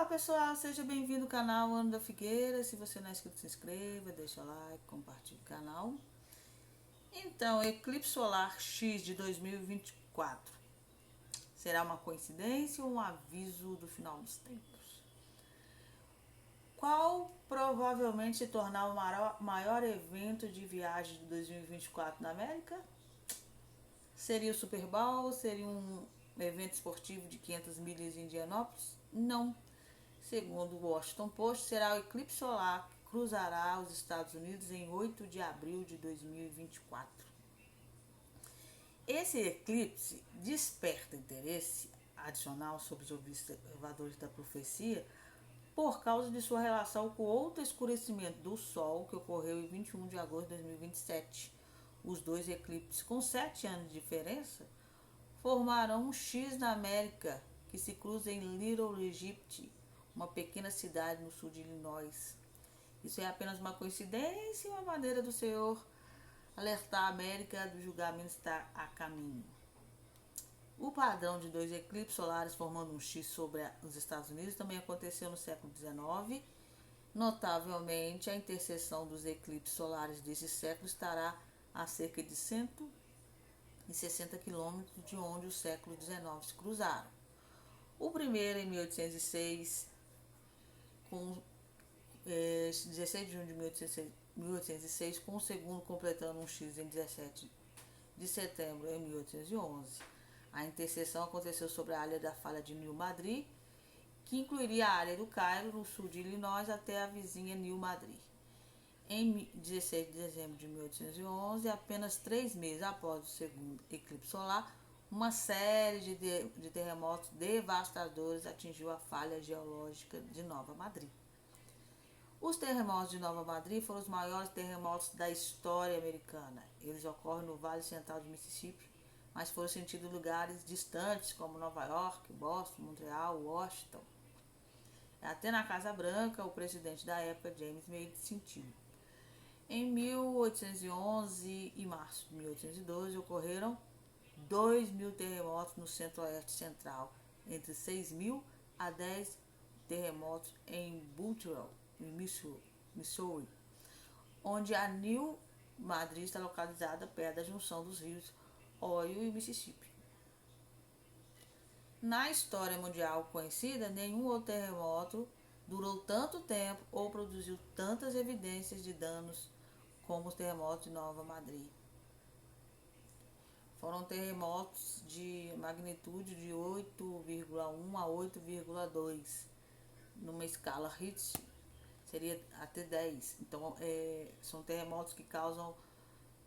Olá pessoal, seja bem-vindo ao canal Ano da Figueira. Se você não é inscrito, se inscreva, deixa o like, compartilhe o canal. Então, eclipse solar X de 2024 será uma coincidência ou um aviso do final dos tempos? Qual provavelmente se tornar o maior evento de viagem de 2024 na América? Seria o Super Bowl? Seria um evento esportivo de 500 milhas em Indianápolis? Não. Segundo o Washington Post, será o eclipse solar que cruzará os Estados Unidos em 8 de abril de 2024. Esse eclipse desperta interesse adicional sobre os observadores da profecia por causa de sua relação com outro escurecimento do Sol que ocorreu em 21 de agosto de 2027. Os dois eclipses, com 7 anos de diferença, formarão um X na América que se cruza em Little Egypt, uma pequena cidade no sul de Illinois. Isso é apenas uma coincidência e uma maneira do Senhor alertar a América do julgamento está a caminho. O padrão de dois eclipses solares formando um X sobre os Estados Unidos também aconteceu no século XIX. Notavelmente, a interseção dos eclipses solares desse século estará a cerca de 160 quilômetros de onde os séculos XIX se cruzaram. O primeiro em 1806, com 16 de junho de 1806, com o segundo completando um X em 17 de setembro em 1811. A interseção aconteceu sobre a área da falha de New Madrid, que incluiria a área do Cairo, no sul de Illinois, até a vizinha New Madrid. Em 16 de dezembro de 1811, apenas 3 meses após o segundo eclipse solar, uma série de terremotos devastadores atingiu a falha geológica de Nova Madrid. Os terremotos de Nova Madrid foram os maiores terremotos da história americana. Eles ocorrem no Vale Central do Mississippi, mas foram sentidos em lugares distantes como Nova York, Boston, Montreal, Washington. Até na Casa Branca, o presidente da época, James Meade, sentiu. Em 1811 e março de 1812 ocorreram 2.000 terremotos no centro-oeste central, entre 6.000 a 10 terremotos em Butler, em Missouri, onde a New Madrid está localizada perto da junção dos rios Ohio e Mississippi. Na história mundial conhecida, nenhum outro terremoto durou tanto tempo ou produziu tantas evidências de danos como os terremotos de Nova Madrid. Foram terremotos de magnitude de 8,1 a 8,2, numa escala Richter, seria até 10. Então, são terremotos que causam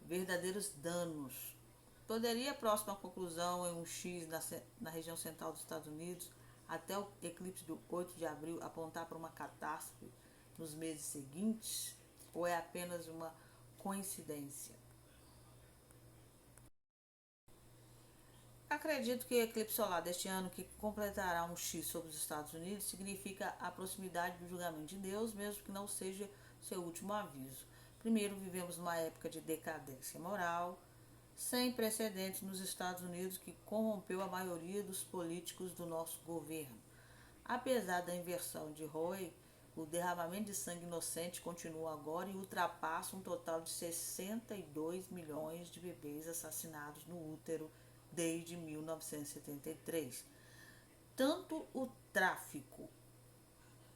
verdadeiros danos. Poderia, próximo à conclusão, em um X na região central dos Estados Unidos, até o eclipse do 8 de abril, apontar para uma catástrofe nos meses seguintes? Ou é apenas uma coincidência? Acredito que o eclipse solar deste ano, que completará um X sobre os Estados Unidos, significa a proximidade do julgamento de Deus, mesmo que não seja seu último aviso. Primeiro, vivemos numa época de decadência moral, sem precedentes nos Estados Unidos, que corrompeu a maioria dos políticos do nosso governo. Apesar da inversão de Roe, o derramamento de sangue inocente continua agora e ultrapassa um total de 62 milhões de bebês assassinados no útero desde 1973. Tanto o tráfico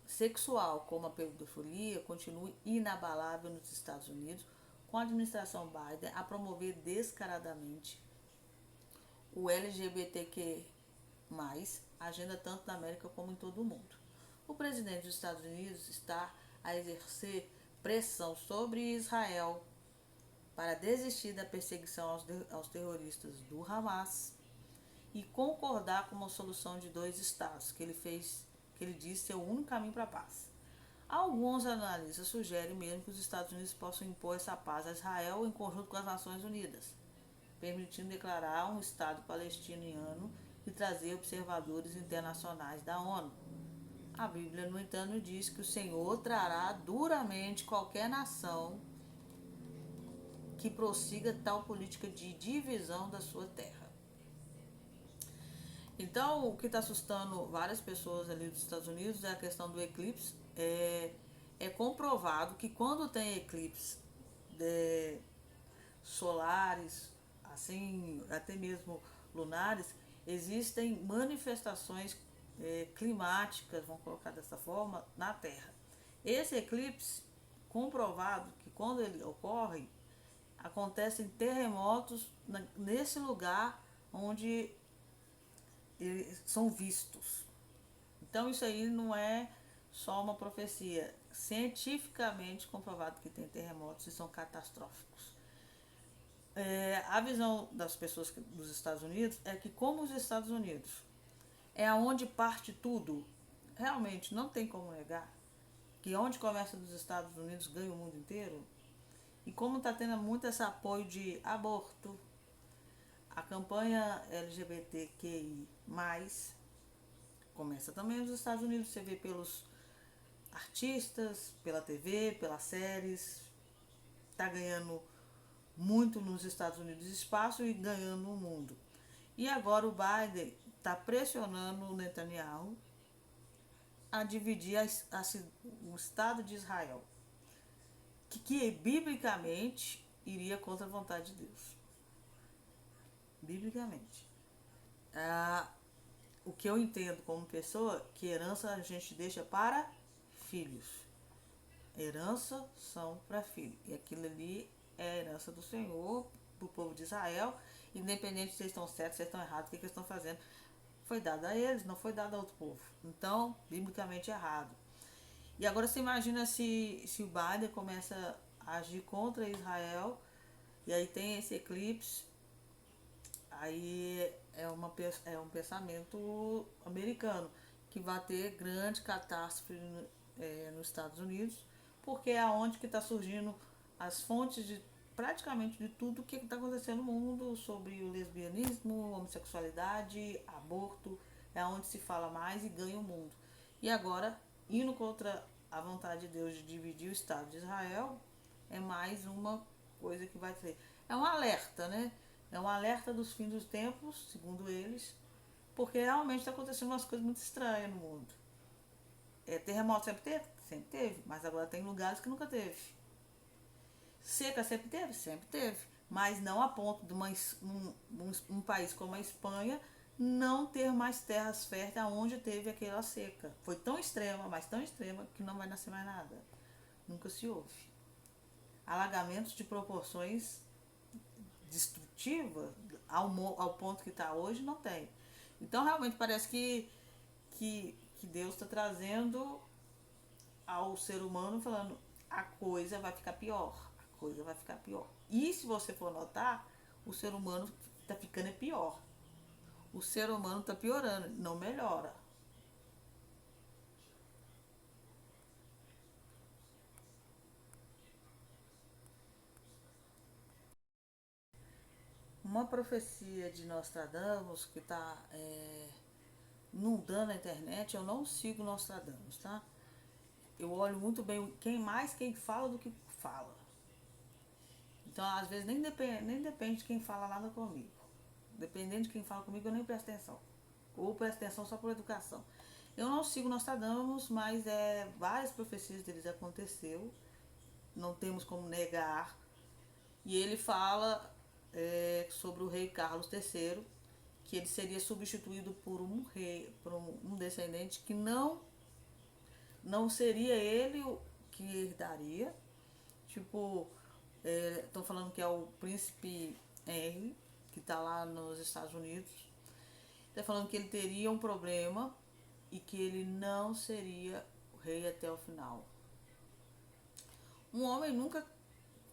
sexual como a pedofilia continuam inabalável nos Estados Unidos, com a administração Biden a promover descaradamente o LGBTQ+, agenda tanto na América como em todo o mundo. O presidente dos Estados Unidos está a exercer pressão sobre Israel para desistir da perseguição aos terroristas do Hamas e concordar com uma solução de 2 estados, que ele disse ser o único caminho para a paz. Alguns analistas sugerem mesmo que os Estados Unidos possam impor essa paz a Israel em conjunto com as Nações Unidas, permitindo declarar um Estado palestiniano e trazer observadores internacionais da ONU. A Bíblia, no entanto, diz que o Senhor trará duramente qualquer nação que prossiga tal política de divisão da sua terra. Então, o que está assustando várias pessoas ali dos Estados Unidos é a questão do eclipse. É comprovado que quando tem eclipse é, solares, assim, até mesmo lunares, existem manifestações climáticas, vamos colocar dessa forma, na Terra. Esse eclipse, comprovado que quando ele ocorre, acontecem terremotos nesse lugar onde são vistos. Então isso aí não é só uma profecia. Cientificamente comprovado que tem terremotos e são catastróficos. A visão das pessoas dos Estados Unidos é que como os Estados Unidos é aonde parte tudo, realmente não tem como negar que onde começa dos Estados Unidos ganha o mundo inteiro. E como está tendo muito esse apoio de aborto, a campanha LGBTQI+, começa também nos Estados Unidos, você vê pelos artistas, pela TV, pelas séries, está ganhando muito nos Estados Unidos espaço e ganhando no mundo. E agora o Biden está pressionando o Netanyahu a dividir o Estado de Israel, que biblicamente iria contra a vontade de Deus. Biblicamente. O que eu entendo como pessoa, que herança a gente deixa para filhos. Herança são para filhos. E aquilo ali é a herança do Senhor, para o povo de Israel, independente se eles estão certos, se eles estão errados, o que eles estão fazendo. Foi dado a eles, não foi dado a outro povo. Então, biblicamente errado. E agora você imagina se o Biden começa a agir contra Israel, e aí tem esse eclipse, aí é um pensamento americano, que vai ter grande catástrofe nos Estados Unidos, porque é onde que está surgindo as fontes de praticamente de tudo que está acontecendo no mundo sobre o lesbianismo, homossexualidade, aborto, é onde se fala mais e ganha o mundo. E agora, indo contra a vontade de Deus de dividir o Estado de Israel, é mais uma coisa que vai ter. É um alerta, né? É um alerta dos fins dos tempos, segundo eles, porque realmente está acontecendo umas coisas muito estranhas no mundo. Terremoto sempre teve? Sempre teve, mas agora tem lugares que nunca teve. Seca sempre teve? Sempre teve. Mas não a ponto de um país como a Espanha não ter mais terras férteis onde teve aquela seca. Foi tão extrema, mas tão extrema, que não vai nascer mais nada. Nunca se houve. Alagamentos de proporções destrutivas ao ponto que está hoje, não tem. Então realmente parece que Deus está trazendo ao ser humano falando a coisa vai ficar pior, a coisa vai ficar pior. E se você for notar, o ser humano está ficando pior. O ser humano está piorando, não melhora. Uma profecia de Nostradamus que está inundando a internet, eu não sigo Nostradamus, tá? Eu olho muito bem quem fala do que fala. Então, às vezes, nem depende de quem fala nada comigo. Dependendo de quem fala comigo, eu nem presto atenção. Ou presto atenção só por educação. Eu não sigo Nostradamus, mas várias profecias deles aconteceu. Não temos como negar. E ele fala sobre o rei Carlos III, que ele seria substituído por um rei, por um descendente que não seria ele o que herdaria. Tipo, estão falando que é o príncipe Henry, que está lá nos Estados Unidos. Está falando que ele teria um problema e que ele não seria o rei até o final. Um homem nunca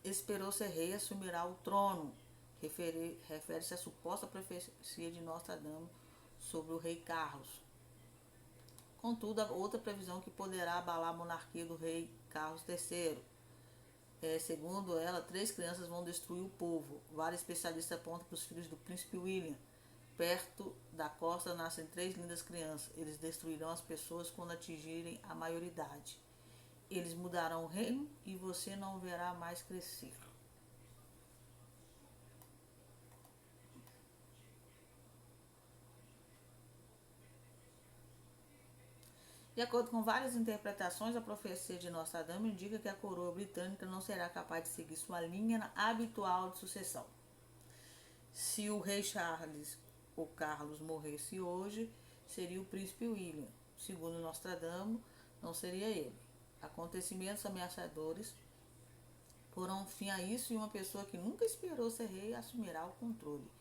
esperou ser rei e assumirá o trono. Refere-se à suposta profecia de Nostradamus sobre o rei Carlos. Contudo, há outra previsão que poderá abalar a monarquia do rei Carlos III. Segundo ela, 3 crianças vão destruir o povo. Vários especialistas apontam para os filhos do príncipe William. Perto da costa nascem 3 lindas crianças. Eles destruirão as pessoas quando atingirem a maioridade. Eles mudarão o reino e você não o verá mais crescer. De acordo com várias interpretações, a profecia de Nostradamus indica que a coroa britânica não será capaz de seguir sua linha habitual de sucessão. Se o rei Charles ou Carlos morresse hoje, seria o príncipe William. Segundo Nostradamus, não seria ele. Acontecimentos ameaçadores porão fim a isso e uma pessoa que nunca esperou ser rei assumirá o controle.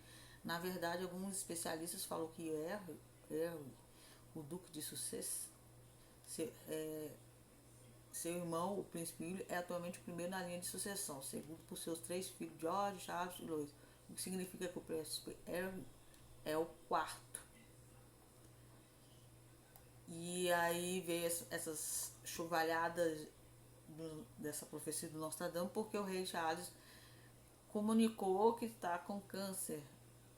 Na verdade, alguns especialistas falam que Henry, o duque de Sussex, seu irmão, o príncipe William, é atualmente o primeiro na linha de sucessão, segundo por seus 3 filhos, George, Charles e Louis, o que significa que o príncipe Henry é o quarto. E aí veio essas chuvalhadas dessa profecia do Nostradamus, porque o rei Charles comunicou que está com câncer.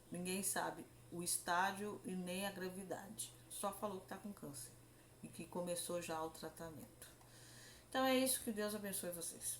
Ninguém sabe o estágio e nem a gravidade. Só falou que está com câncer e que começou já o tratamento. Então é isso, que Deus abençoe vocês.